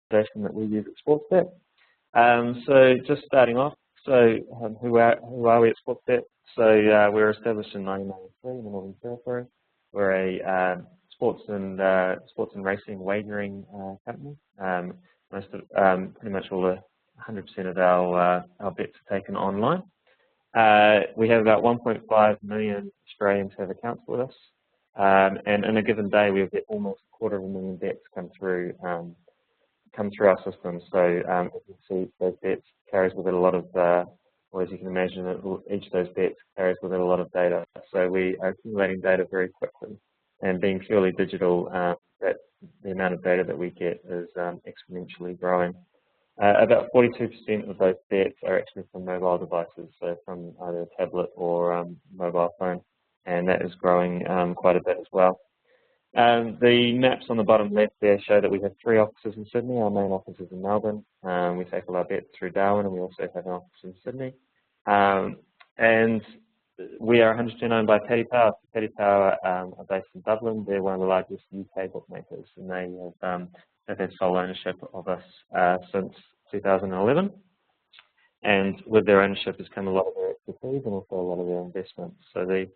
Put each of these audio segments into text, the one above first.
visualization that we use at Sportsbet. So just starting off, so who are we at Sportsbet? So we were established in 1993 in the Northern Territory. We're a sports and racing wagering company. Pretty much all 100% of our bets are taken online. We have about 1.5 million Australians who have accounts with us, and in a given day we get almost 250,000 bets come through our system. So as you can see, those bets carries with it a lot of, well, as you can imagine, each of those bets carries with it a lot of data. So we are accumulating data very quickly, and being purely digital, that the amount of data that we get is exponentially growing. About 42% of those bets are actually from mobile devices, so from either a tablet or mobile phone, and that is growing quite a bit as well. The maps on the bottom left there show that we have 3 offices in Sydney. Our main office is in Melbourne. We take all our bets through Darwin, and we also have an office in Sydney. And we are 100% owned by Paddy Power. Paddy Power are based in Dublin. They're one of the largest UK bookmakers, and they have had sole ownership of us since 2011. And with their ownership has come a lot of their expertise and also a lot of their investments. So the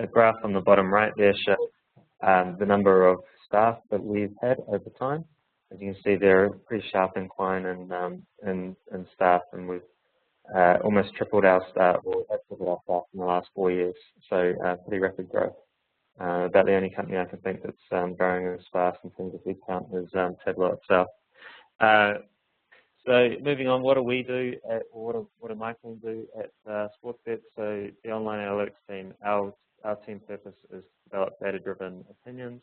graph on the bottom right there shows the number of staff that we've had over time. As you can see, there are a pretty sharp incline in staff, and we've almost tripled our staff, or tripled our staff in the last 4 years. So pretty rapid growth. About the only company I can think that's growing as fast in terms of headcount is Tableau itself. So moving on, what do we do, what do my team do at Sportsbet? So the online analytics team, our team purpose is to develop data-driven opinions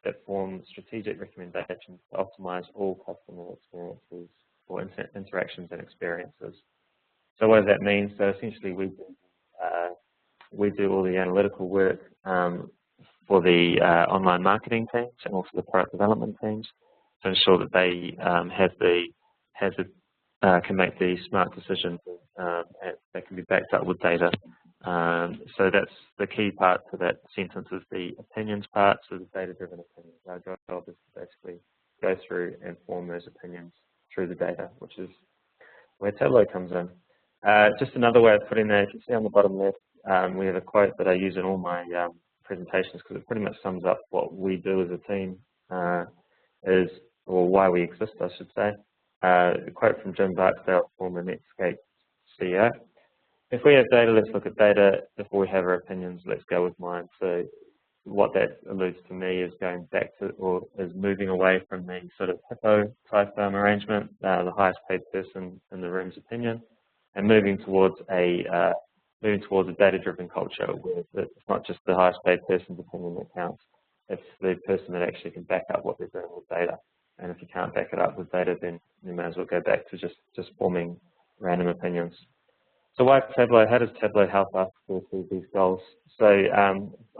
that form strategic recommendations to optimize all customer experiences or interactions and experiences. So what does that mean? So essentially we do all the analytical work for the online marketing teams and also the product development teams to ensure that they can make the smart decisions that can be backed up with data. So that's the key part to that sentence, is the opinions part, so the data-driven opinions. Our job is to basically go through and form those opinions through the data, which is where Tableau comes in. Just another way of putting that, if you see on the bottom left, we have a quote that I use in all my presentations because it pretty much sums up what we do as a team, or why we exist, I should say. A quote from Jim Barksdale, former Netscape CEO. If we have data, let's look at data. Before we have our opinions, let's go with mine. So what that alludes to me is going back to, or is moving away from the sort of hippo type arrangement, the highest paid person in the room's opinion, and moving towards a data-driven culture where it's not just the highest paid person's opinion that counts. It's the person that actually can back up what they're doing with data. And if you can't back it up with data, then you may as well go back to just forming random opinions. So why Tableau? How does Tableau help us to achieve these goals? So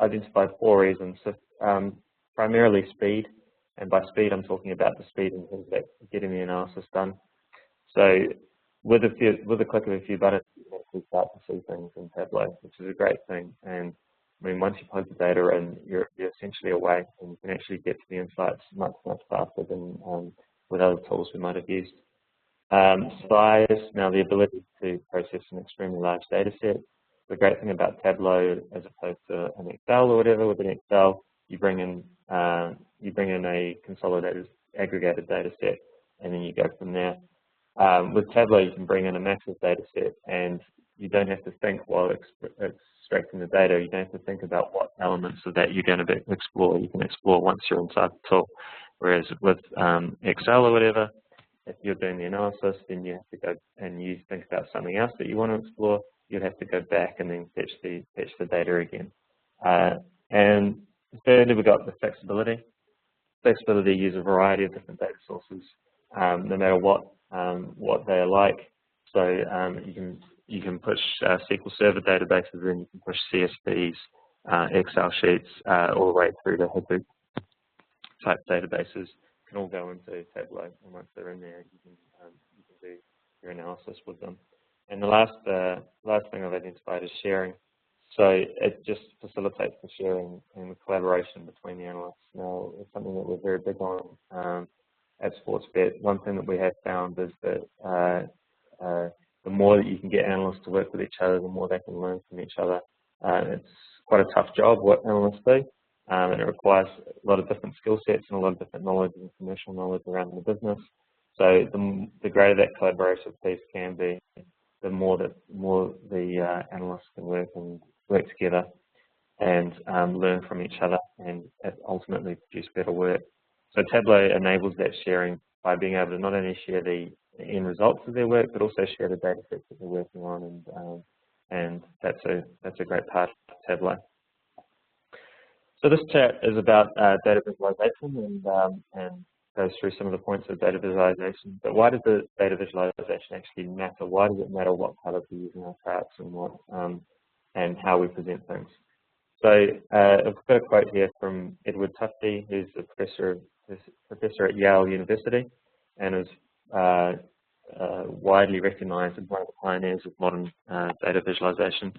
identified 4 reasons. So, primarily speed, and by speed I'm talking about the speed in terms of getting the analysis done. So with a click of a few buttons, you can actually start to see things in Tableau, which is a great thing. And I mean, once you plug the data in, you're essentially away, and you can actually get to the insights much faster than with other tools we might have used. Size, now the ability to process an extremely large data set. The great thing about Tableau, as opposed to an Excel or whatever, with an Excel, you bring in a consolidated, aggregated data set, and then you go from there. With Tableau, you can bring in a massive data set, and you don't have to think while extracting the data. You don't have to think about what elements of that you're going to explore. You can explore once you're inside the tool. Whereas with Excel or whatever, if you're doing the analysis, then you have to go and you think about something else that you want to explore. You'd have to go back and then fetch the data again. And thirdly, we've got the flexibility. Flexibility to use a variety of different data sources, no matter what they are like. So you can push SQL Server databases in, you can push CSVs, Excel sheets, all the way through to Hadoop type databases. Can all go into Tableau, and once they're in there, you can do your analysis with them. And the last thing I've identified is sharing. So it just facilitates the sharing and the collaboration between the analysts. Now, it's something that we're very big on at Sportsbet, one thing that we have found is that the more that you can get analysts to work with each other, the more they can learn from each other. It's quite a tough job what analysts do, and it requires a lot of different skill sets and a lot of different knowledge and commercial knowledge around the business. So the greater that collaborative piece can be, the more the analysts can work together and learn from each other and ultimately produce better work. So Tableau enables that sharing by being able to not only share the end results of their work, but also share the data sets that they're working on, and that's a great part of Tableau. So this chat is about data visualization and goes through some of the points of data visualization. But why does the data visualization actually matter? Why does it matter what colors we use in our charts and how we present things? So I've got a quote here from Edward Tufte, who's a professor at Yale University and is widely recognized as one of the pioneers of modern data visualization.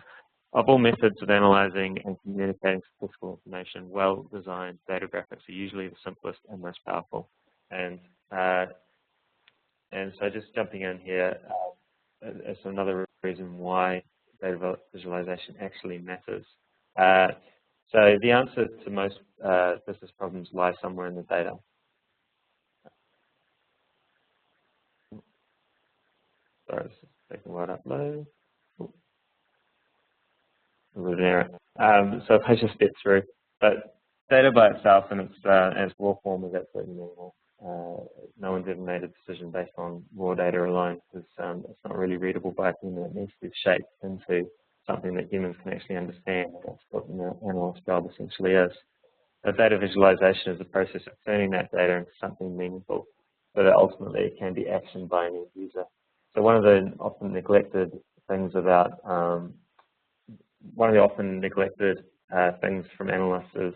Of all methods of analyzing and communicating statistical information, well-designed data graphics are usually the simplest and most powerful. And so just jumping in here, it's another reason why data visualization actually matters. So the answer to most business problems lies somewhere in the data. Sorry, it's taking a while to upload. So if I just step through, but data by itself in its raw form is absolutely minimal. No one's ever made a decision based on raw data alone because it's not really readable by a human. It needs to be shaped into something that humans can actually understand. That's what an analyst's job essentially is. A data visualization is a process of turning that data into something meaningful so that ultimately it can be actioned by an end user. So one of the often neglected things about things from analysts is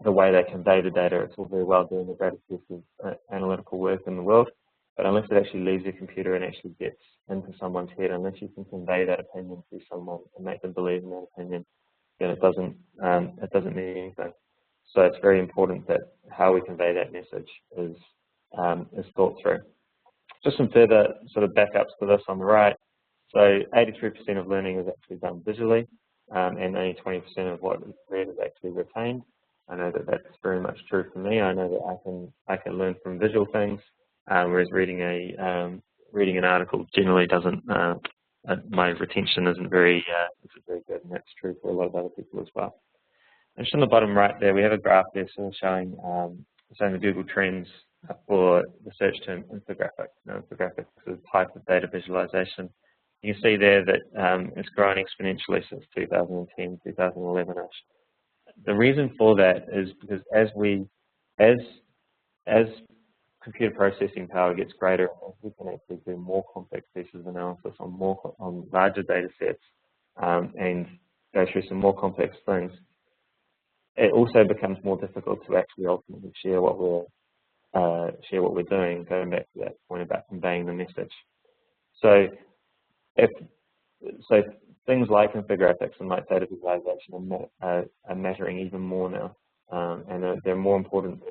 the way they convey the data. It's all very well doing the greatest piece of analytical work in the world, but unless it actually leaves your computer and actually gets into someone's head, unless you can convey that opinion to someone and make them believe in that opinion, then it doesn't mean anything. So it's very important that how we convey that message is thought through. Just some further sort of backups to this on the right. So 83% of learning is actually done visually, and only 20% of what is read is actually retained. I know that that's very much true for me. I know that I can learn from visual things, whereas reading an article generally doesn't. My retention isn't very good, and that's true for a lot of other people as well. And just on the bottom right there, we have a graph there sort of showing the Google Trends for the search term infographic. Now, infographics is a type of data visualization. You can see there that it's grown exponentially since 2010, 2011-ish. The reason for that is because as computer processing power gets greater, we can actually do more complex pieces of analysis on larger data sets and go through some more complex things. It also becomes more difficult to actually ultimately share what we're doing, going back to that point about conveying the message. So things like infographics and like data visualization are mattering even more now, and they're more important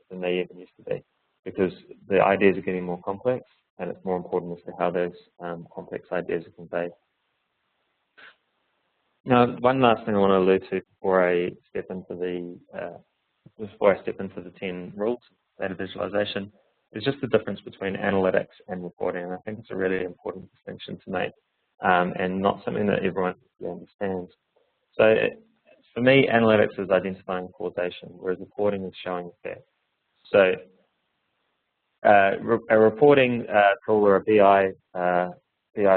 than they even used to be, because the ideas are getting more complex, and it's more important as to how those complex ideas are conveyed. Now, one last thing I want to allude to before I step into the 10 rules of data visualization is just the difference between analytics and reporting. And I think it's a really important distinction to make, and not something that everyone really understands. So for me, analytics is identifying causation, whereas reporting is showing effect. So a reporting tool or a BI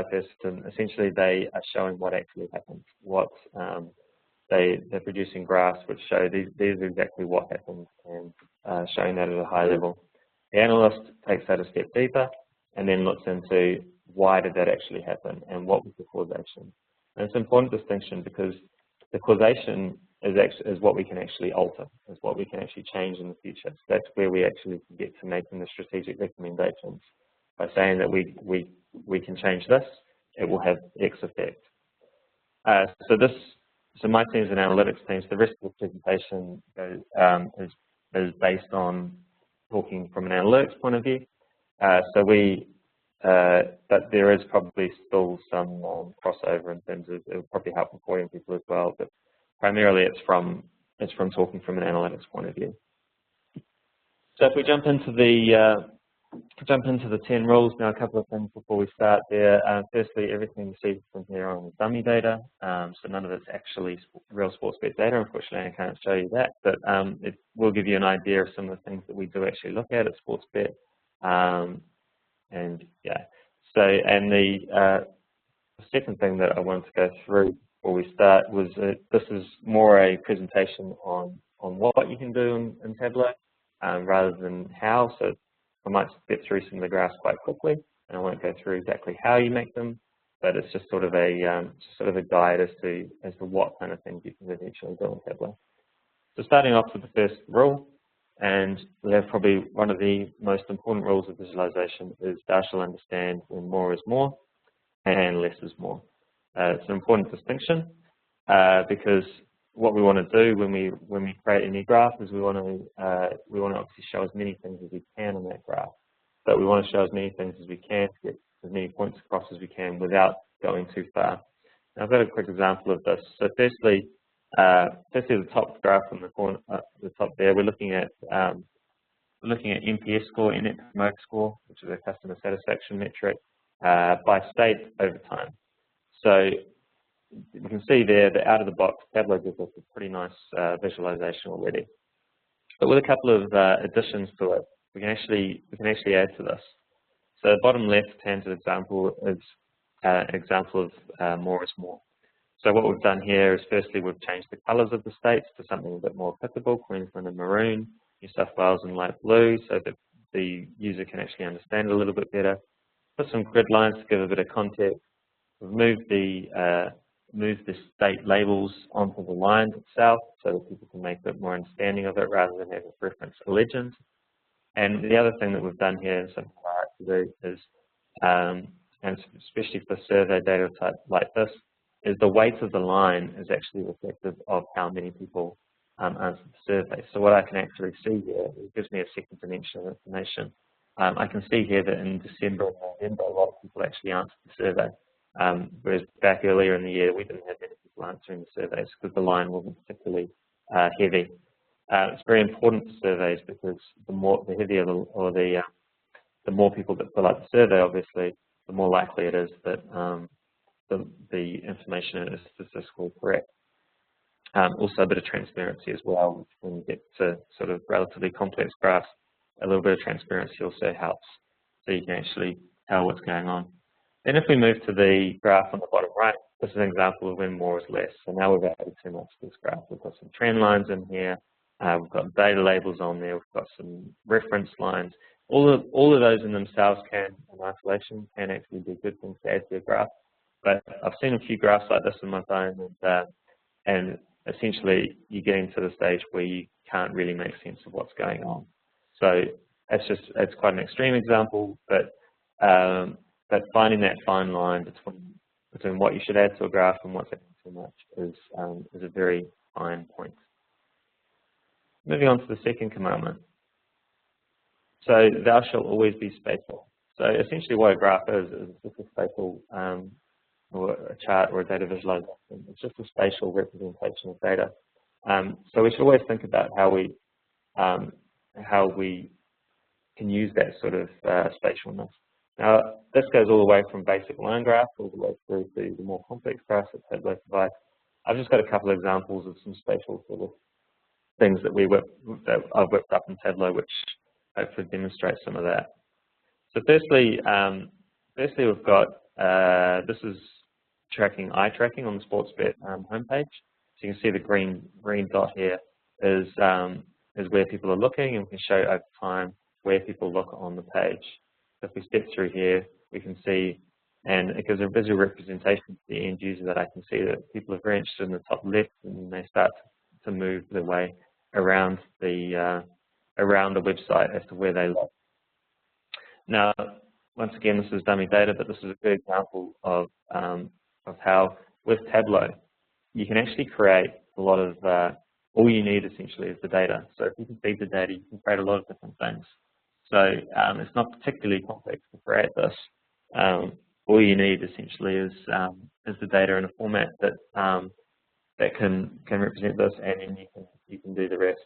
person, essentially they are showing what actually happens. They're producing graphs which show these are exactly what happens, and showing that at a high level. The analyst takes that a step deeper and then looks into why did that actually happen and what was the causation. And it's an important distinction because the causation is what we can actually alter, is what we can actually change in the future. So that's where we actually get to making the strategic recommendations. By saying that we can change this, it will have X effect. So my team's an analytics team. So the rest of the presentation is based on talking from an analytics point of view. But there is probably still some crossover in terms of it will probably help reporting people as well. But primarily, it's from talking from an analytics point of view. So if we jump into the 10 rules now, a couple of things before we start there. Firstly, everything you see from here on is dummy data, so none of it's actually real Sportsbet data. Unfortunately, I can't show you that, but it will give you an idea of some of the things that we do actually look at Sportsbet. And yeah, so the second thing that I wanted to go through before we start was this is more a presentation on what you can do in Tableau rather than how. So I might get through some of the graphs quite quickly, and I won't go through exactly how you make them, but it's just sort of a guide as to what kind of things you can eventually do in Tableau. So starting off with the first rule, and we have probably one of the most important rules of visualization is thou shalt understand when more is more and less is more. It's an important distinction because what we want to do when we create a new graph is we want to obviously show as many things as we can in that graph, but we want to show as many things as we can to get as many points across as we can without going too far. Now I've got a quick example of this. So firstly the top graph in the corner, the top there, we're looking at NPS score, Net Promoter Score, which is a customer satisfaction metric by state over time. So you can see there that out of the box, Tableau gives us a pretty nice visualization already. But with a couple of additions to it, we can actually add to this. So the bottom left-hand example is an example of more is more. So what we've done here is firstly we've changed the colours of the states to something a bit more applicable, Queensland in maroon, New South Wales in light blue, so that the user can actually understand it a little bit better. Put some grid lines to give a bit of context. We've moved the state labels onto the lines itself so that people can make a bit more understanding of it rather than having reference a legend. And the other thing that we've done here, and something I like to do, is, and especially for survey data type like this, is the weight of the line is actually reflective of how many people answered the survey. So what I can actually see here, it gives me a second dimension of information. I can see here that in December and November, a lot of people actually answered the survey. Whereas back earlier in the year, we didn't have many people answering the surveys because the line wasn't particularly heavy. It's very important for surveys because the heavier the more people that fill out the survey, obviously, the more likely it is that the information is statistically correct. Also a bit of transparency as well, which when you get to sort of relatively complex graphs, a little bit of transparency also helps, so you can actually tell what's going on. Then if we move to the graph on the bottom right, this is an example of when more is less. So now we've added too much to this graph. We've got some trend lines in here, we've got data labels on there, we've got some reference lines. All of those in themselves can, in isolation, can actually be good things to add to your graph. But I've seen a few graphs like this in my phone, and essentially you're getting to the stage where you can't really make sense of what's going on. So it's quite an extreme example, but finding that fine line between what you should add to a graph and what's adding too much is a very fine point. Moving on to the second commandment. So thou shalt always be spatial. So essentially what a graph is just a spatial or a chart or a data visualization. It's just a spatial representation of data. So we should always think about how we can use that sort of spatialness. Now, this goes all the way from basic line graphs all the way through to the more complex graphs that Tableau provides. I've just got a couple of examples of some spatial sort of things that I've whipped up in Tableau, which hopefully demonstrate some of that. So firstly we've got this is eye tracking on the Sportsbet homepage. So you can see the green dot here is where people are looking, and we can show over time where people look on the page. So if we step through here, we can see, and it gives a visual representation to the end user that I can see that people are very interested in the top left, and then they start to move their way around the website as to where they look. Now, once again, this is dummy data, but this is a good example of how with Tableau you can actually create a lot of all you need essentially is the data. So if you can feed the data, you can create a lot of different things. So it's not particularly complex to create this. All you need essentially is the data in a format that that can represent this, and then you can do the rest,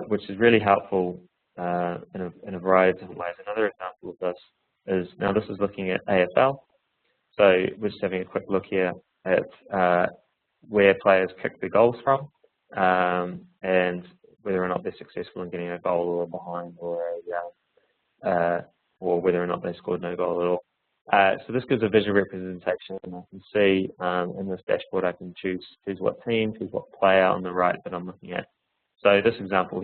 which is really helpful in a variety of different ways. Another example of this is, now this is looking at AFL. So we're just having a quick look here at where players kick their goals from, and whether or not they're successful in getting a goal or a behind, or whether or not they scored no goal at all. So this gives a visual representation, and I can see in this dashboard I can choose what team, choose what player on the right that I'm looking at. So this example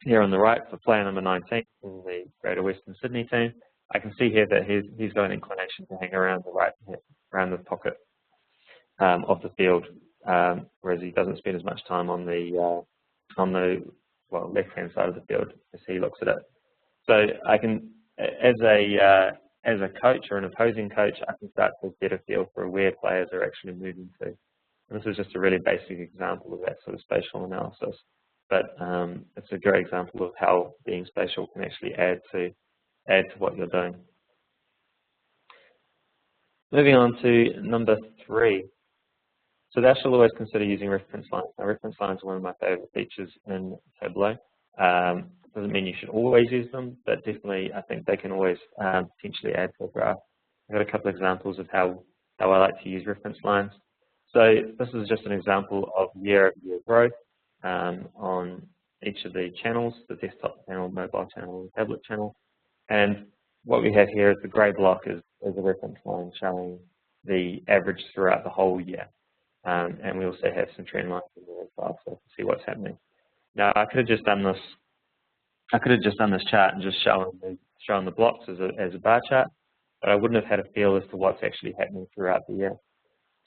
here on the right for player number 19 in the Greater Western Sydney team, I can see here that he's got an inclination to hang around the right, around the pocket of the field, whereas he doesn't spend as much time on the left-hand side of the field as he looks at it. So I can, as a coach or an opposing coach, I can start to get a feel for where players are actually moving to. And this is just a really basic example of that sort of spatial analysis, but it's a great example of how being spatial can actually add to what you're doing. Moving on to number 3. So thou shalt always consider using reference lines. Now, reference lines are one of my favorite features in Tableau. Doesn't mean you should always use them, but definitely I think they can always potentially add to a graph. I've got a couple of examples of how I like to use reference lines. So this is just an example of year-over-year growth on each of the channels, the desktop channel, mobile channel, and tablet channel. And what we have here is the grey block is a reference line showing the average throughout the whole year. And we also have some trend lines in there as well, so to see what's happening. Now I could have just done this. I could have just done this chart and just shown the blocks as a bar chart, but I wouldn't have had a feel as to what's actually happening throughout the year.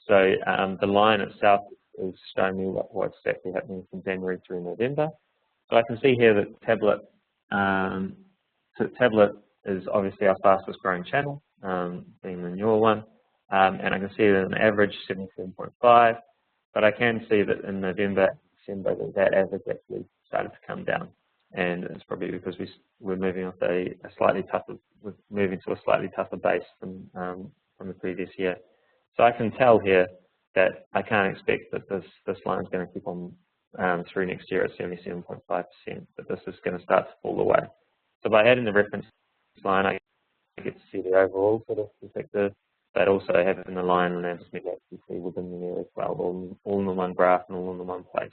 So the line itself is showing me what's exactly happening from January through November. So I can see here that tablet is obviously our fastest growing channel, being the newer one. And I can see that on average 77.5, but I can see that in November, December, that average actually started to come down, and it's probably because we're moving off we're moving to a slightly tougher base from the previous year. So I can tell here that I can't expect that this line is going to keep on through next year at 77.5%, but this is going to start to fall away. So by adding the reference line, I get to see the overall sort of perspective, but also having the line allows me to actually see within the year as well, all in the one graph and all in the one place.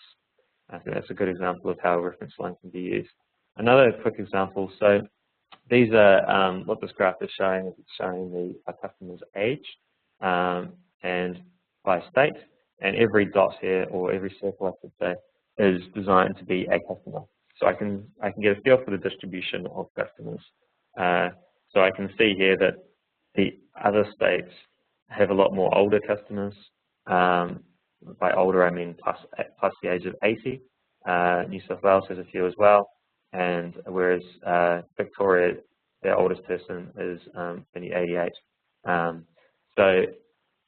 I think that's a good example of how a reference line can be used. Another quick example, so these are what this graph is showing. It's showing our customer's age and by state, and every dot here, or every circle I should say, is designed to be a customer. So I can get a feel for the distribution of customers. So I can see here that the other states have a lot more older customers. By older, I mean plus the age of 80. New South Wales has a few as well, and whereas Victoria, their oldest person is only 88. So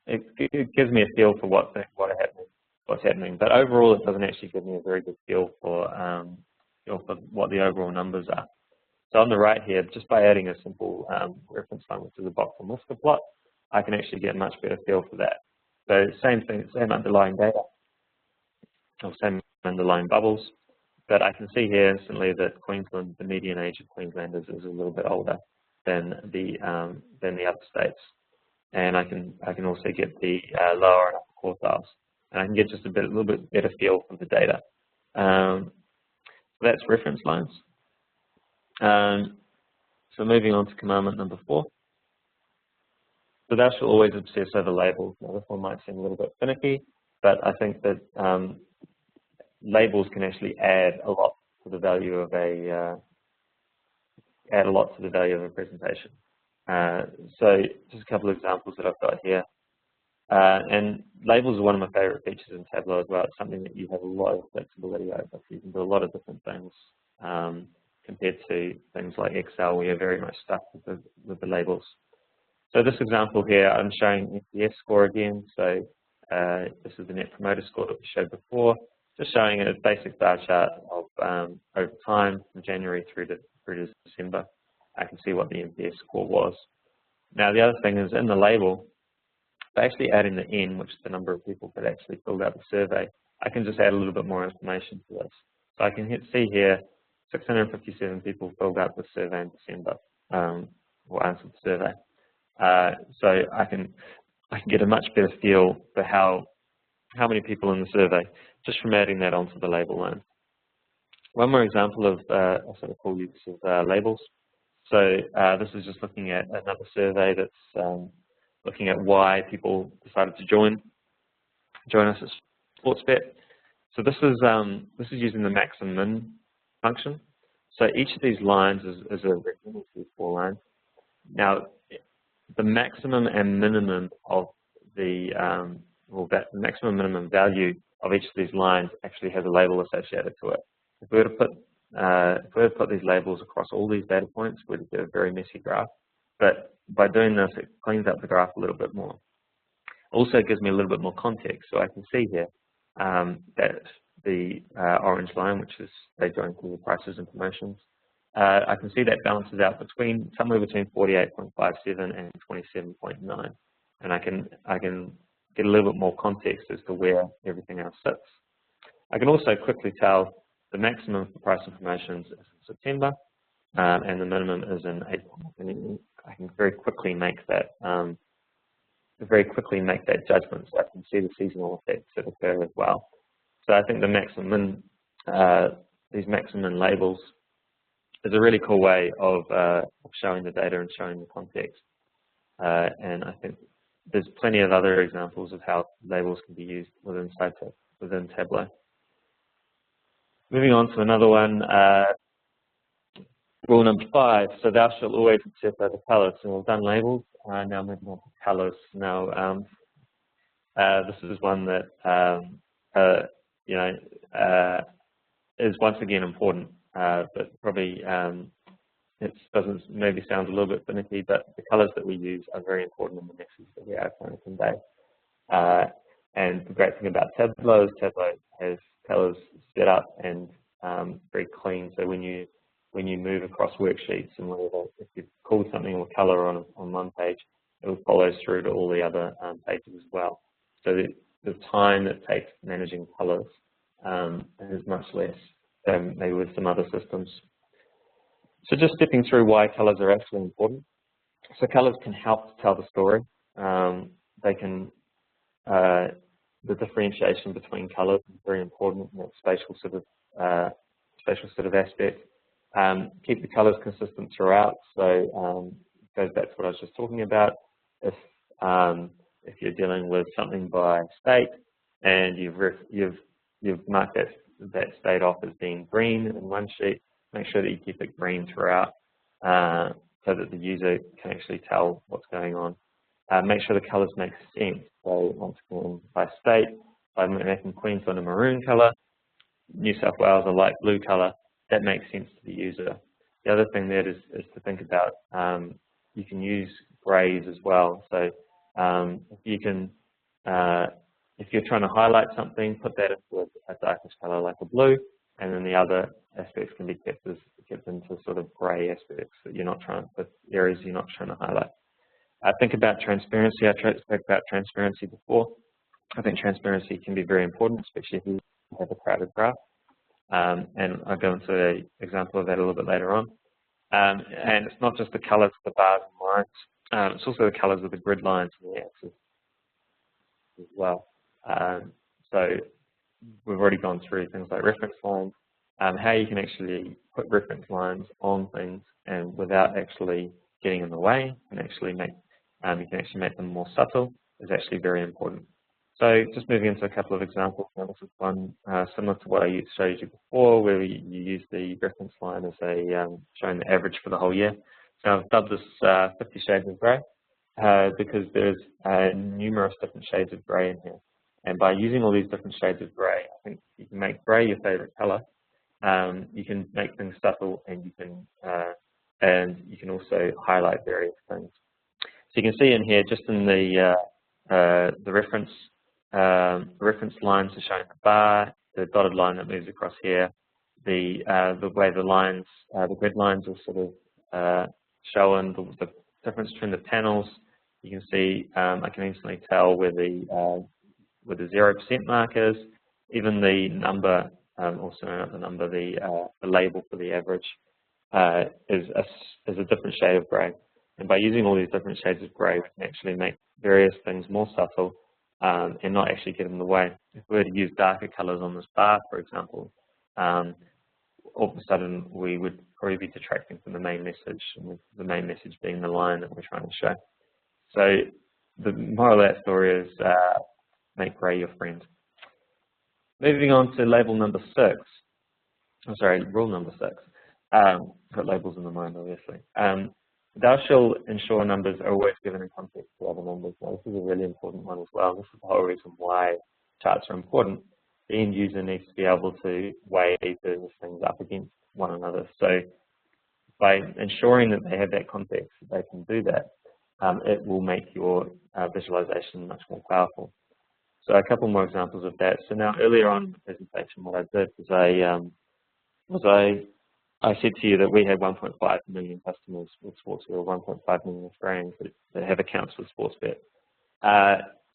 it gives me a feel for what's happening. But overall, it doesn't actually give me a very good feel for what the overall numbers are. So on the right here, just by adding a simple reference line, which is a box and whisker plot, I can actually get a much better feel for that. So same thing, same underlying data, or same underlying bubbles, but I can see here instantly that Queensland, the median age of Queenslanders is a little bit older than the other states, and I can also get the lower and upper quartiles, and I can get just a little bit better feel from the data. So that's reference lines. So moving on to commandment number 4. So thou shalt always obsess over labels. Now this one might seem a little bit finicky, but I think that labels can actually add a lot to the value of a presentation. So just a couple of examples that I've got here. And labels are one of my favorite features in Tableau as well. It's something that you have a lot of flexibility over. So you can do a lot of different things compared to things like Excel, where you're very much stuck with the labels. So this example here, I'm showing NPS score again. So this is the Net Promoter Score that we showed before. just showing a basic bar chart of over time from January through to December. I can see what the NPS score was. Now the other thing is in the label, by actually adding the N, which is the number of people that actually filled out the survey, I can just add a little bit more information to this. So I can see here 657 people filled out the survey in December, or answered the survey. So I can get a much better feel for how many people in the survey just from adding that onto the label line. One more example of a sort of cool use of labels. So this is just looking at another survey that's looking at why people decided to join us at Sportsbet. So this is using the max and min function. So each of these lines is a rectangle, these 4 lines. Now the maximum and minimum of the the maximum and minimum value of each of these lines actually has a label associated to it. If we were to put these labels across all these data points, we'd get a very messy graph. But by doing this, it cleans up the graph a little bit more. Also, it gives me a little bit more context, so I can see here that the orange line, which is they go into the prices and promotions, I can see that balances out somewhere between 48.57 and 27.9, and I can get a little bit more context as to where everything else sits. I can also quickly tell the maximum for price and promotions is in September, and the minimum is in April. And I can very quickly make that judgment, so I can see the seasonal effects that occur as well. So I think the maximum, these maximum labels, is a really cool way of showing the data and showing the context. And I think there's plenty of other examples of how labels can be used within Tableau. Moving on to another one, rule number 5. So thou shalt always interpret the colours. So we've done labels. Now moving on to colours. Now this is one that is once again important, but probably it doesn't maybe sound a little bit finicky, but the colours that we use are very important in the message that we are trying to convey. And the great thing about Tableau is Tableau has colours set up and very clean. So when you move across worksheets and whatever, if you've called something with colour on one page, it follows through to all the other pages as well. So the time it takes managing colours is much less than maybe with some other systems. So just stepping through why colours are actually important. So colours can help to tell the story. They can the differentiation between colours is very important in that spatial sort of aspect. Keep the colours consistent throughout. So it goes back to what I was just talking about. If you're dealing with something by state and you've marked that state off as being green in one sheet, make sure that you keep it green throughout so that the user can actually tell what's going on. Make sure the colours make sense. So once again, by state, by making Queensland a maroon colour, New South Wales a light blue colour, that makes sense to the user. The other thing there is to think about, you can use greys as well. So if you're trying to highlight something, put that into a darkish colour like a blue, and then the other aspects can be kept into sort of grey aspects that you're not trying, with areas you're not trying to highlight. Think about transparency. I spoke about transparency before. I think transparency can be very important, especially if you have a crowded graph. And I'll go into an example of that a little bit later on. And it's not just the colours of the bars and lines, it's also the colours of the grid lines and the axis as well. So we've already gone through things like reference lines, how you can actually put reference lines on things and without actually getting in the way, and actually you can actually make them more subtle, is actually very important. So just moving into a couple of examples. Now this is one similar to what I showed you before, where you use the reference line as showing the average for the whole year. So I've dubbed this 50 Shades of Grey because there's numerous different shades of grey in here. And by using all these different shades of grey, I think you can make grey your favourite colour. You can make things subtle, and you can also highlight various things. So you can see in here, just in the reference lines are showing the bar, the dotted line that moves across here, the way the lines, the grid lines are sort of shown, the difference between the panels. You can see I can instantly tell where the 0% mark is. Even the number, also not the number, the label for the average is a different shade of grey. And by using all these different shades of grey, we can actually make various things more subtle and not actually get in the way. If we were to use darker colours on this bar, for example, all of a sudden we would probably be detracting from the main message, and the main message being the line that we're trying to show. So the moral of that story is make grey your friend. Moving on to label number 6. I'm sorry, rule number 6. Got labels in the mind, obviously. Thou shall ensure numbers are always given in context to other numbers. Now, this is a really important one as well. This is the whole reason why charts are important. The end user needs to be able to weigh these things up against one another. So by ensuring that they have that context, they can do that, it will make your visualization much more powerful. So a couple more examples of that. So now earlier on in the presentation, what I did was I said to you that we had 1.5 million customers with Sportsbet, or 1.5 million Australians that have accounts with Sportsbet.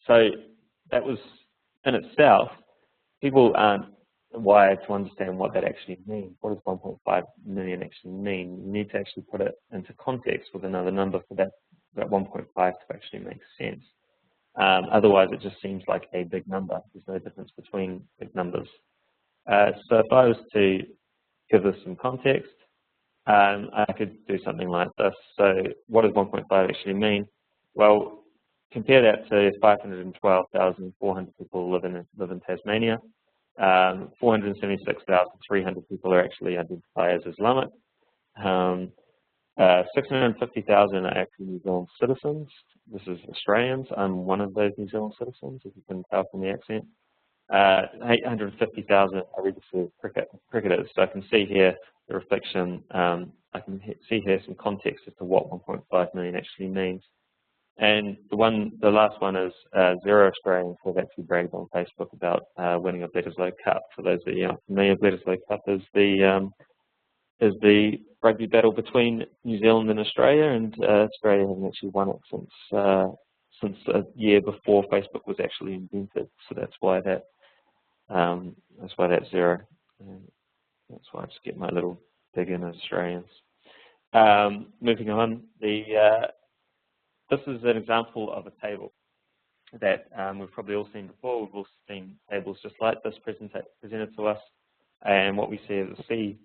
So that was in itself, people aren't wired to understand what that actually means. What does 1.5 million actually mean? You need to actually put it into context with another number for that 1.5 to actually make sense. Otherwise, it just seems like a big number. There's no difference between big numbers. So if I was to give this some context, I could do something like this. So what does 1.5 actually mean? Well, compare that to 512,400 people live in Tasmania. 476,300 people are actually identified as Islamic. 650,000 are actually New Zealand citizens. This is Australians. I'm one of those New Zealand citizens, if you can tell from the accent. 850,000 are registered cricketers. So I can see here the reflection. I can see here some context as to what 1.5 million actually means. And the last one is 0 Australians who have actually bragged on Facebook about winning a Bledisloe Cup. For those of you not familiar, Bledisloe Cup is the rugby battle between New Zealand and Australia, and Australia hasn't actually won it since a year before Facebook was actually invented. So that's why that's 0. And that's why I just get my little dig in as Australians. Moving on, this is an example of a table that we've probably all seen before. We've all seen tables just like this presented to us, and what we see is a sea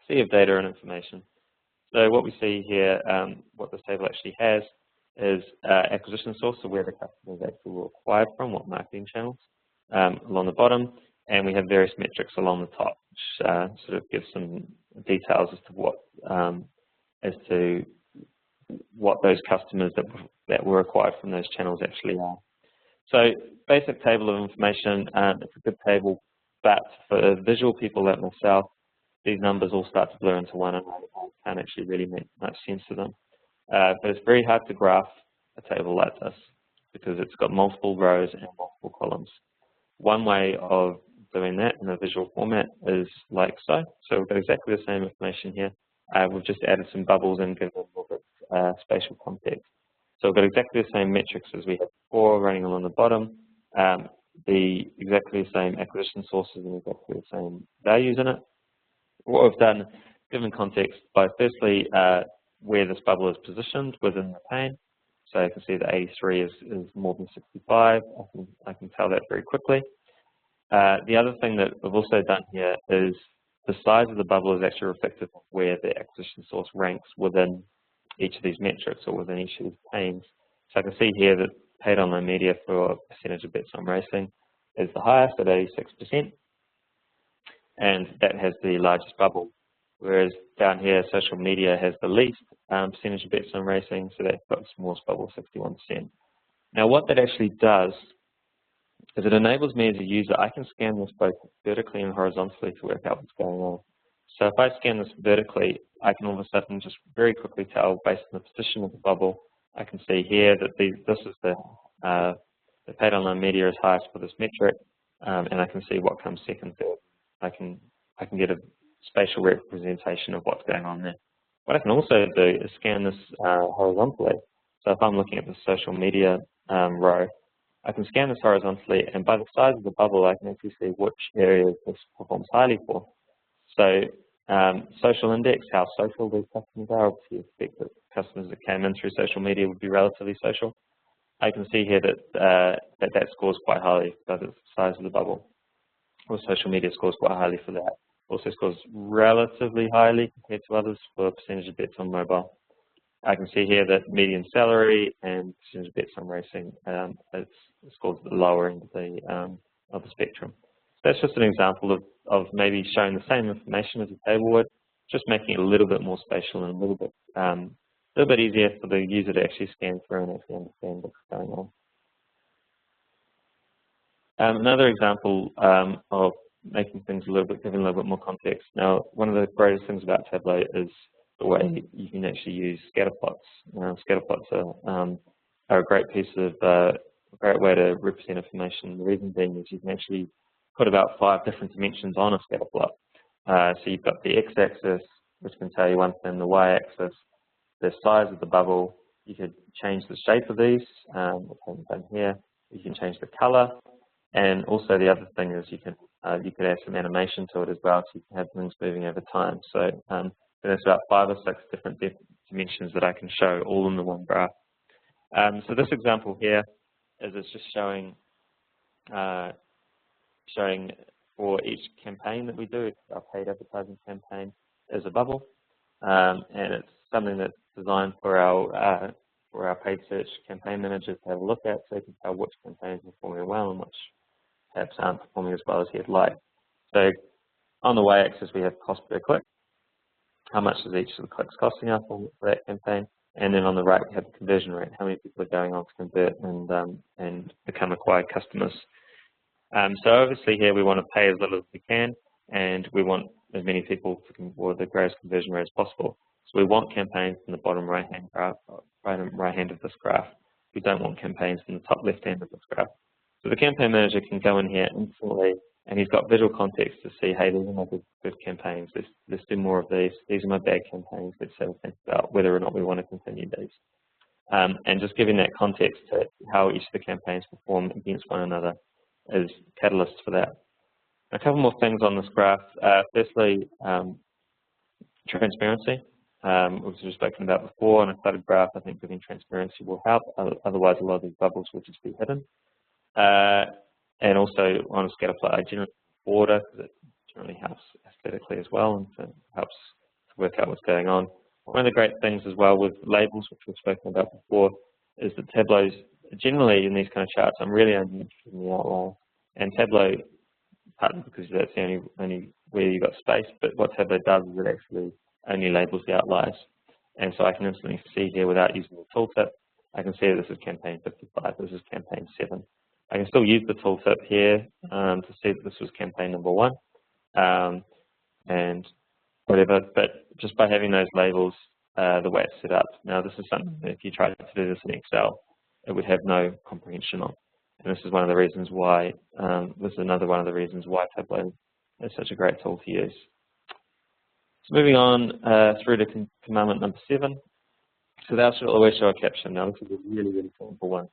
of data and information. So what we see here, what this table actually has, is acquisition source, so where the customers actually were acquired from, what marketing channels, along the bottom, and we have various metrics along the top, which sort of gives some details as to what those customers that were acquired from those channels actually are. So basic table of information, it's a good table, but for visual people like myself, these numbers all start to blur into one, and I can't actually really make much sense to them. But it's very hard to graph a table like this because it's got multiple rows and multiple columns. One way of doing that in a visual format is like so. So we've got exactly the same information here. We've just added some bubbles and given a little bit spatial context. So we've got exactly the same metrics as we had before running along the bottom. Exactly the same acquisition sources and exactly the same values in it. What we've done, given context, by firstly where this bubble is positioned within the pane. So you can see that 83 is more than 65. I can tell that very quickly. The other thing that we've also done here is the size of the bubble is actually reflective of where the acquisition source ranks within each of these metrics or within each of these panes. So I can see here that paid online media for percentage of bets on racing is the highest at 86%, and that has the largest bubble. Whereas down here, social media has the least percentage of bets on racing, so that's got the smallest bubble, 61%. Now what that actually does is it enables me as a user, I can scan this both vertically and horizontally to work out what's going on. So if I scan this vertically, I can all of a sudden just very quickly tell based on the position of the bubble. I can see here that this is the paid online media is highest for this metric. and I can see what comes second, third. I can get a spatial representation of what's going on there. What I can also do is scan this horizontally. So if I'm looking at the social media row, I can scan this horizontally, and by the size of the bubble, I can actually see which areas this performs highly for. So social index, how social these customers are. Obviously, you expect that customers that came in through social media would be relatively social. I can see here that that scores quite highly by the size of the bubble. Or social media scores quite highly for that. Also scores relatively highly compared to others for percentage of bets on mobile. I can see here that median salary and percentage of bets on racing scores at the lower end of the spectrum. So that's just an example of maybe showing the same information as a table would, just making it a little bit more spatial and a little bit easier for the user to actually scan through and actually understand what's going on. Another example of making things giving a little bit more context. Now, one of the greatest things about Tableau is the way you can actually use scatter plots. Scatter plots are a great great way to represent information. The reason being is you can actually put about 5 different dimensions on a scatter plot. So you've got the x-axis, which can tell you one thing, the y-axis, the size of the bubble. You could change the shape of these, which I've done here. You can change the color, and also the other thing is you could add some animation to it as well, so you can have things moving over time. So there's about 5 or 6 different dimensions that I can show all in the one graph. So this example here is it's just showing for each campaign that we do, our paid advertising campaign, is a bubble, and it's something that's designed for our paid search campaign manager to have a look at, so you can tell which campaigns are performing well and which perhaps aren't performing as well as you'd like. So on the y-axis we have cost per click, how much is each of the clicks costing us for that campaign, and then on the right we have the conversion rate, how many people are going on to convert and become acquired customers. So obviously here we want to pay as little as we can, and we want as many people for the greatest conversion rate as possible. So we want campaigns in the bottom right-hand of this graph. We don't want campaigns in the top left-hand of this graph. So the campaign manager can go in here instantly, and he's got visual context to see, hey, these are my good campaigns. Let's do more of these. These are my bad campaigns. Let's have a think about whether or not we want to continue these. And just giving that context to how each of the campaigns perform against one another is catalysts for that. A couple more things on this graph. Firstly, transparency, which we've spoken about before. On a cluttered graph, I think giving transparency will help. Otherwise, a lot of these bubbles will just be hidden. And also on a scatter plot, I generally order because it generally helps aesthetically as well, and so it helps to work out what's going on. One of the great things as well with labels, which we've spoken about before, is that Tableau's generally in these kind of charts, I'm really only interested in the outlier. And Tableau, partly because that's the only where you've got space, but what Tableau does is it actually only labels the outliers. And so I can instantly see here without using the tooltip, I can see this is campaign 55, this is campaign 7. I can still use the tooltip here to see that this was campaign number 1 and whatever, but just by having those labels the way it's set up. Now this is something that if you tried to do this in Excel, it would have no comprehension on. And this is one of the reasons why, this is another one of the reasons why Tableau is such a great tool to use. So moving on through to commandment number 7. So thou shalt always show a caption. Now this is a really, really simple one.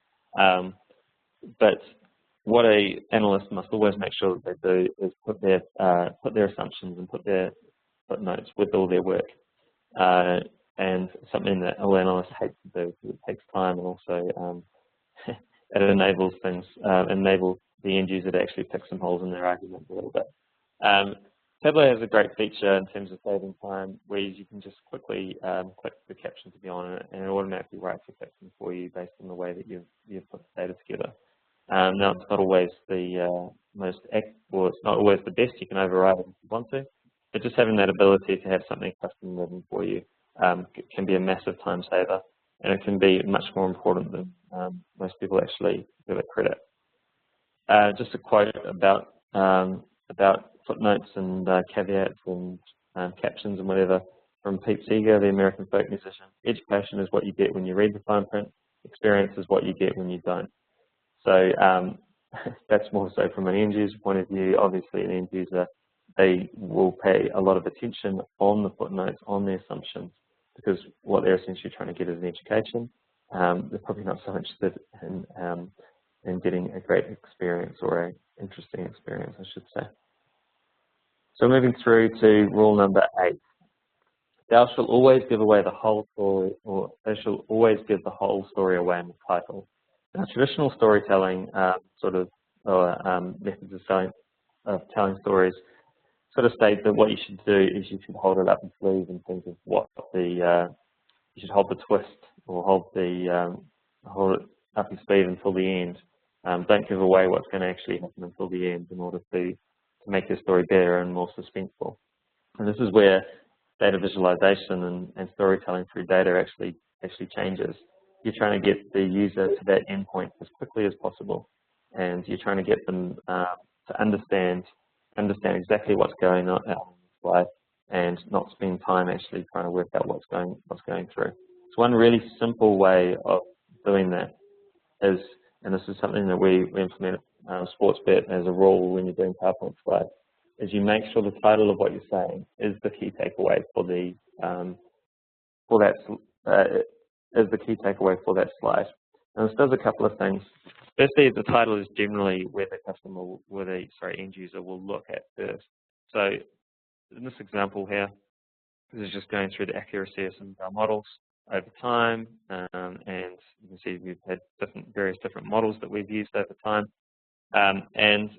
But what an analyst must always make sure that they do is put their assumptions and put their footnotes with all their work. And something that all analysts hate to do because it takes time, and also it enables things, enable the end user to actually pick some holes in their argument a little bit. Tableau has a great feature in terms of saving time, where you can just quickly click the caption to be on it, and it automatically writes the caption for you based on the way that you've put the data together. Now it's not always the it's not always the best. You can override it if you want to, but just having that ability to have something custom written for you can be a massive time saver, and it can be much more important than most people actually give it credit. Just a quote about footnotes and caveats and captions and whatever from Pete Seeger, the American folk musician. Education is what you get when you read the fine print. Experience is what you get when you don't. So that's more so from an end user point of view. Obviously, an end user, they will pay a lot of attention on the footnotes, on the assumptions, because what they're essentially trying to get is an education. They're probably not so interested in getting a great experience or an interesting experience, I should say. So moving through to rule number 8. Thou shalt always give away the whole story, or thou shalt always give the whole story away in the title. Now, traditional storytelling methods of telling stories sort of state that what you should do is you should hold it up your sleeve in terms of what you should hold the twist or hold it up your sleeve until the end. Don't give away what's going to actually happen until the end in order to make your story better and more suspenseful. And this is where data visualization and storytelling through data actually changes. You're trying to get the user to that endpoint as quickly as possible, and you're trying to get them to understand exactly what's going on the slide, and not spend time actually trying to work out what's going through. So one really simple way of doing that is, and this is something that we implement Sportsbet as a rule when you're doing PowerPoint slides, is you make sure the title of what you're saying is the key takeaway for that slide. And this does a couple of things. Firstly, the title is generally where the end user will look at first. So in this example here, this is just going through the accuracy of some of our models over time, and you can see we've had various different models that we've used over time. And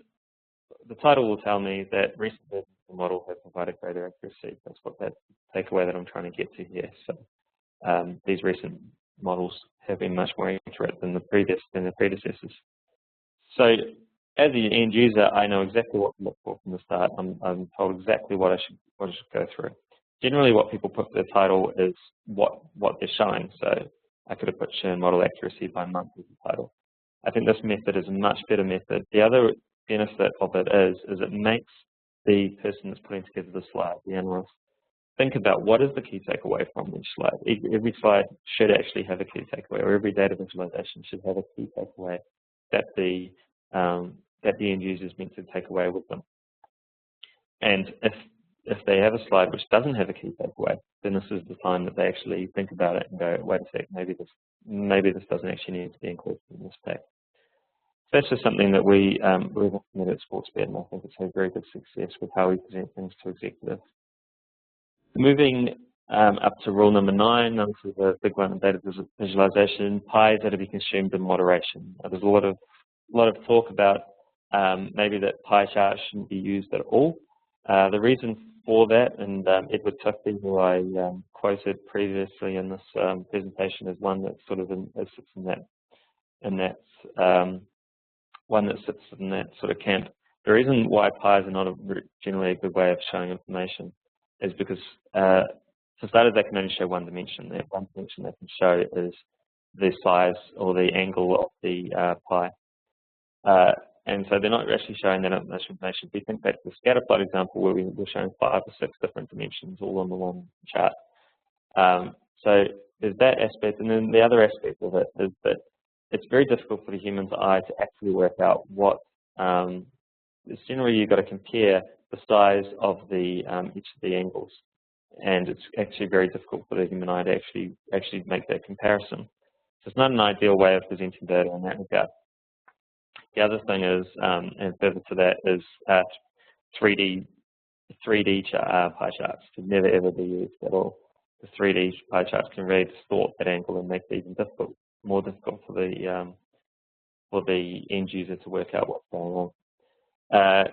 the title will tell me that recent versions of the model have provided greater accuracy. That's what that takeaway that I'm trying to get to here. So these recent models have been much more accurate than the predecessors. So as the end user, I know exactly what to look for from the start. I'm told exactly what I should go through. Generally, what people put for the title is what they're showing. So I could have put churn model accuracy by month as the title. I think this method is a much better method. The other benefit of it is it makes the person that's putting together the slide, the analyst, think about what is the key takeaway from each slide. Every slide should actually have a key takeaway, or every data visualization should have a key takeaway that the end user is meant to take away with them. And if they have a slide which doesn't have a key takeaway, then this is the time that they actually think about it and go, wait a sec, maybe this doesn't actually need to be included in this pack. So that's just something that we've implemented at Sportsbet, and I think it's had very good success with how we present things to executives. Moving up to rule number 9, this is a big one in data visualization. Pies are to be consumed in moderation. There's a lot of talk about maybe that pie charts shouldn't be used at all. The reason for that, and Edward Tufte, who I quoted previously in this presentation, is one that sort of sits in that sort of camp. The reason why pies are not generally a good way of showing information is because, for starters, they can only show one dimension. That one dimension they can show is the size or the angle of the pie. And so they're not actually showing that information. If we think back to the scatter plot example where we were showing 5 or 6 different dimensions all on the one chart. So there's that aspect, and then the other aspect of it is that it's very difficult for the human's eye to actually work out what. Generally, you've got to compare the size of each of the angles, and it's actually very difficult for the human eye to actually make that comparison. So it's not an ideal way of presenting data in that regard. The other thing is, and further to that, is 3D pie charts should never ever be used at all. The 3D pie charts can really distort that angle and make it even more difficult for the end user to work out what's going on.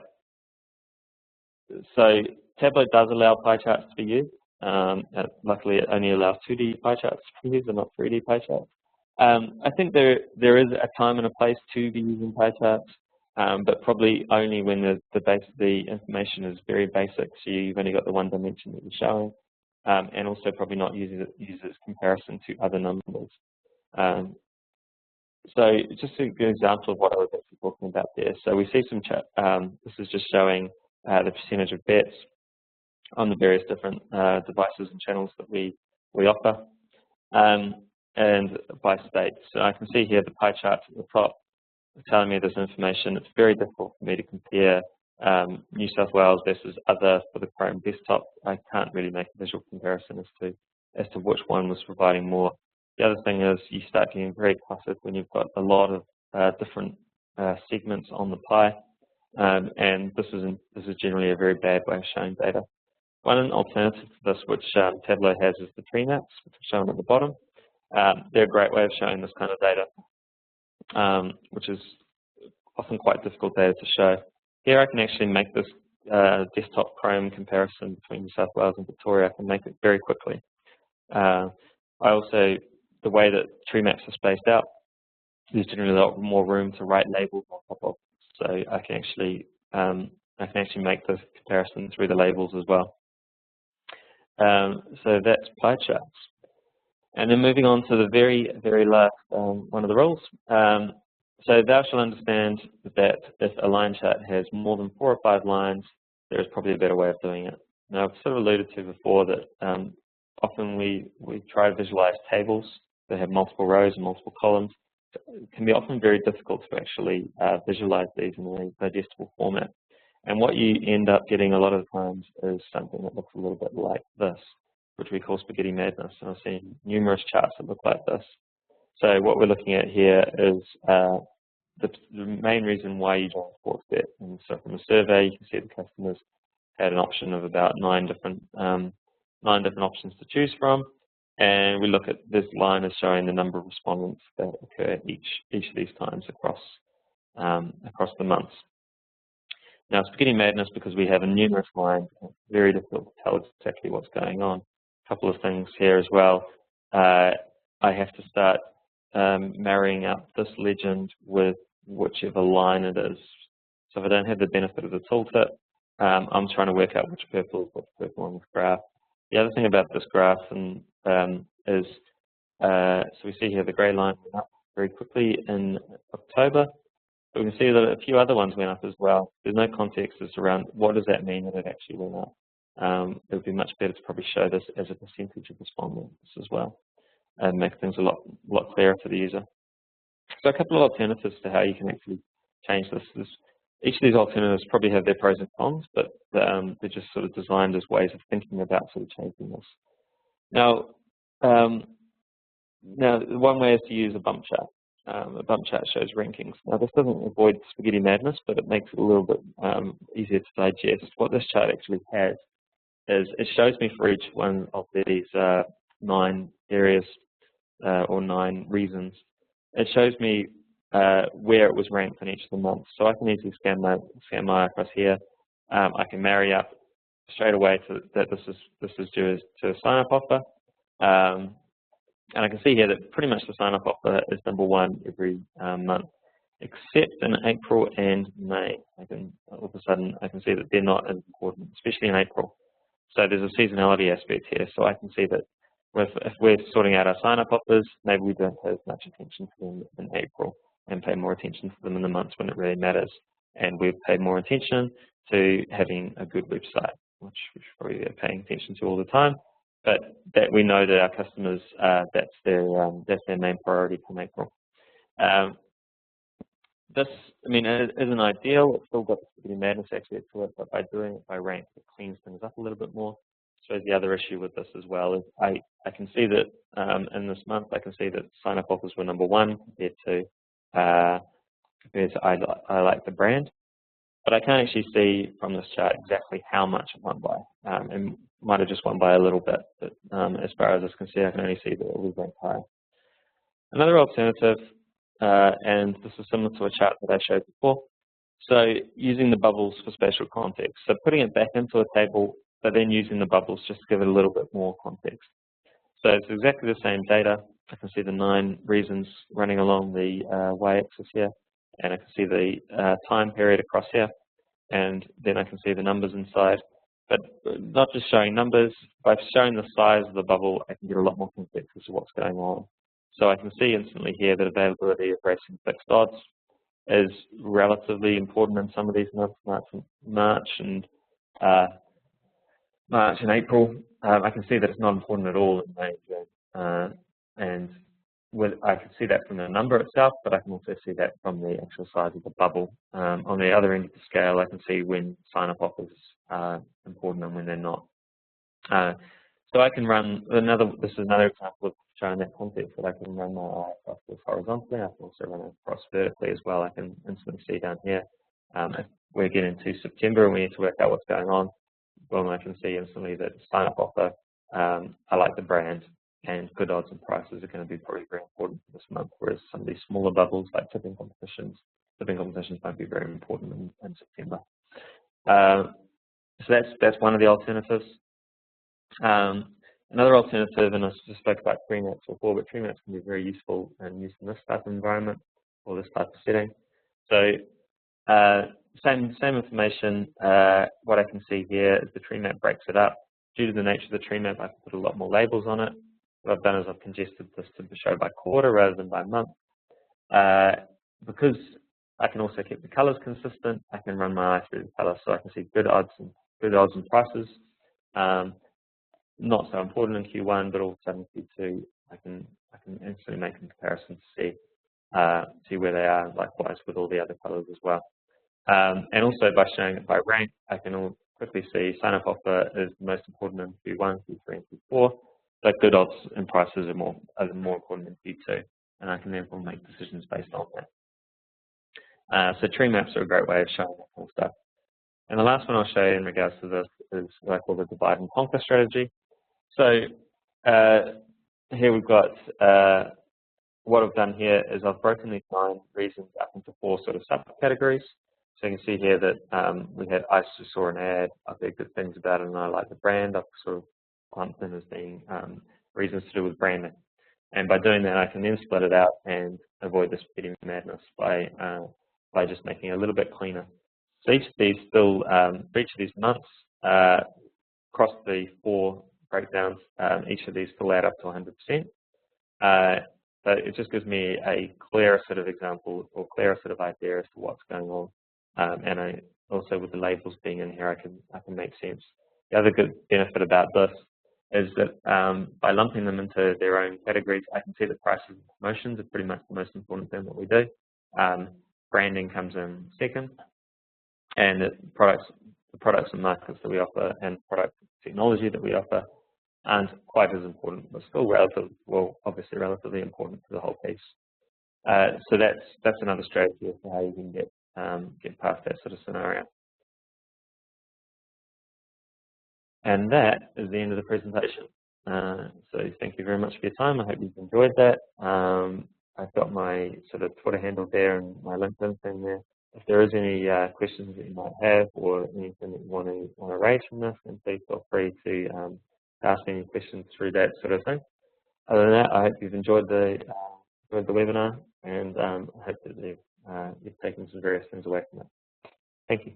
So Tableau does allow pie charts to be used. Luckily, it only allows 2D pie charts to be used and not 3D pie charts. I think there is a time and a place to be using pie charts, but probably only when the information is very basic. So you've only got the one dimension that you're showing, and also probably not use its comparison to other numbers. So just a good example of what I was actually talking about there. So we see some this is just showing the percentage of bets on the various different devices and channels that we offer, and by state. So I can see here the pie charts at the top telling me this information. It's very difficult for me to compare New South Wales versus other for the Chrome desktop. I can't really make a visual comparison as to which one was providing more. The other thing is you start getting very cluttered when you've got a lot of different segments on the pie, and this is generally a very bad way of showing data. One alternative to this, which Tableau has, is the tree maps, which are shown at the bottom. They're a great way of showing this kind of data, which is often quite difficult data to show. Here I can actually make this desktop Chrome comparison between New South Wales and Victoria. I can make it very quickly. The way that tree maps are spaced out, there's generally a lot more room to write labels on top of. So I can actually make this comparison through the labels as well. So that's pie charts. And then moving on to the very, very last one of the rules. So thou shalt understand that if a line chart has more than 4 or 5 lines, there is probably a better way of doing it. Now, I've sort of alluded to before that often we try to visualize tables that have multiple rows and multiple columns. It can be often very difficult to actually visualize these in a digestible format. And what you end up getting a lot of times is something that looks a little bit like this, which we call spaghetti madness. And I've seen numerous charts that look like this. So what we're looking at here is the main reason why you join Sportsbet. And so from a survey, you can see the customers had an option of about 9 different options to choose from. And we look at this line as showing the number of respondents that occur each of these times across the months. Now, spaghetti madness, because we have a numerous line, it's very difficult to tell exactly what's going on. A couple of things here as well. I have to start marrying up this legend with whichever line it is. So if I don't have the benefit of the tooltip, I'm trying to work out which purple is what's purple on this graph. The other thing about this graph is, so we see here the grey line went up very quickly in October. But we can see that a few other ones went up as well. There's no context as around what does that mean that it actually went up. It would be much better to probably show this as a percentage of respondents as well and make things a lot clearer for the user. So a couple of alternatives to how you can actually change this. Each of these alternatives probably have their pros and cons, but they're just sort of designed as ways of thinking about sort of changing this. Now one way is to use a bump chart. A bump chart shows rankings. Now, this doesn't avoid spaghetti madness, but it makes it a little bit easier to digest. What this chart actually has is it shows me for each one of these 9 areas or 9 reasons. It shows me where it was ranked in each of the months. So I can easily scan my across here. I can marry up straight away that this is due to a sign-up offer. And I can see here that pretty much the sign-up offer is number 1 every month, except in April and May. All of a sudden, I can see that they're not as important, especially in April. So there's a seasonality aspect here. So I can see that if we're sorting out our sign-up offers, maybe we don't pay as much attention to them in April and pay more attention to them in the months when it really matters. And we've paid more attention to having a good website, which probably we're paying attention to all the time. But that we know that our customers, that's their main priority from April. This, isn't ideal. It's still got the spaghetti madness aspect to it, but by doing it by rank, it cleans things up a little bit more. So the other issue with this as well is I can see that in this month, I can see that sign-up offers were number 1 compared to I like the brand. But I can't actually see from this chart exactly how much it won by. And might have just won by a little bit, but as far as I can see, I can only see that it was ranked higher. Another alternative, and this is similar to a chart that I showed before, so using the bubbles for spatial context. So putting it back into a table, but then using the bubbles just to give it a little bit more context. So it's exactly the same data. I can see the 9 reasons running along the y-axis here, and I can see the time period across here, and then I can see the numbers inside. But not just showing numbers, by showing the size of the bubble, I can get a lot more context as to what's going on. So I can see instantly here that availability of racing fixed odds is relatively important in some of these months, March and April. I can see that it's not important at all in May and June. And I can see that from the number itself, but I can also see that from the actual size of the bubble. On the other end of the scale, I can see when sign-up offers are important and when they're not. So I can run this is another example of showing that context that I can run my eye across this horizontally. I can also run it across vertically as well. I can instantly see down here. If we're getting to September and we need to work out what's going on, well, I can see instantly that sign-up offer, I like the brand, and good odds and prices are going to be probably very important for this month, whereas some of these smaller bubbles like tipping competitions might be very important in September. So that's one of the alternatives. Another alternative, and I just spoke about tree maps before, but tree maps can be very useful and used in this type of environment or this type of setting. So same information. What I can see here is the tree map breaks it up. Due to the nature of the tree map, I can put a lot more labels on it. What I've done is I've congested this to show by quarter rather than by month. Because I can also keep the colors consistent, I can run my eye through the colors, so I can see good odds and prices. Not so important in Q1, but also in Q2, I can instantly make a comparison to see where they are. Likewise with all the other colors as well. And also by showing it by rank, I can quickly see sign-up offer is the most important in Q1, Q3, and Q4, but good odds and prices are more important in Q2, and I can therefore make decisions based on that. So tree maps are a great way of showing that kind of stuff. And the last one I'll show you in regards to this is what I call the divide and conquer strategy. So here we've got what I've done here is I've broken these 9 reasons up into 4 sort of subcategories. So you can see here that I saw an ad, I've heard good things about it, and I like the brand. I've sort of lumped them as being reasons to do with branding. And by doing that, I can then split it out and avoid this petty madness by just making it a little bit cleaner. So each of these for each of these months, across the 4 breakdowns, each of these still add up to 100%. So it just gives me a clearer sort of example or clearer sort of idea as to what's going on. And I also, with the labels being in here, I can make sense. The other good benefit about this is that by lumping them into their own categories, I can see that prices and promotions are pretty much the most important thing that we do. Branding comes in second, and the products and markets that we offer and product technology that we offer aren't quite as important, but still obviously relatively important to the whole piece. So that's another strategy as to how you can get past that sort of scenario. And that is the end of the presentation. So thank you very much for your time. I hope you've enjoyed that. I've got my sort of Twitter handle there and my LinkedIn thing there. If there is any questions that you might have or anything that you want to raise from this, then please feel free to ask any questions through that sort of thing. Other than that, I hope you've enjoyed the webinar, and I hope that you've taken some various things away from it. Thank you.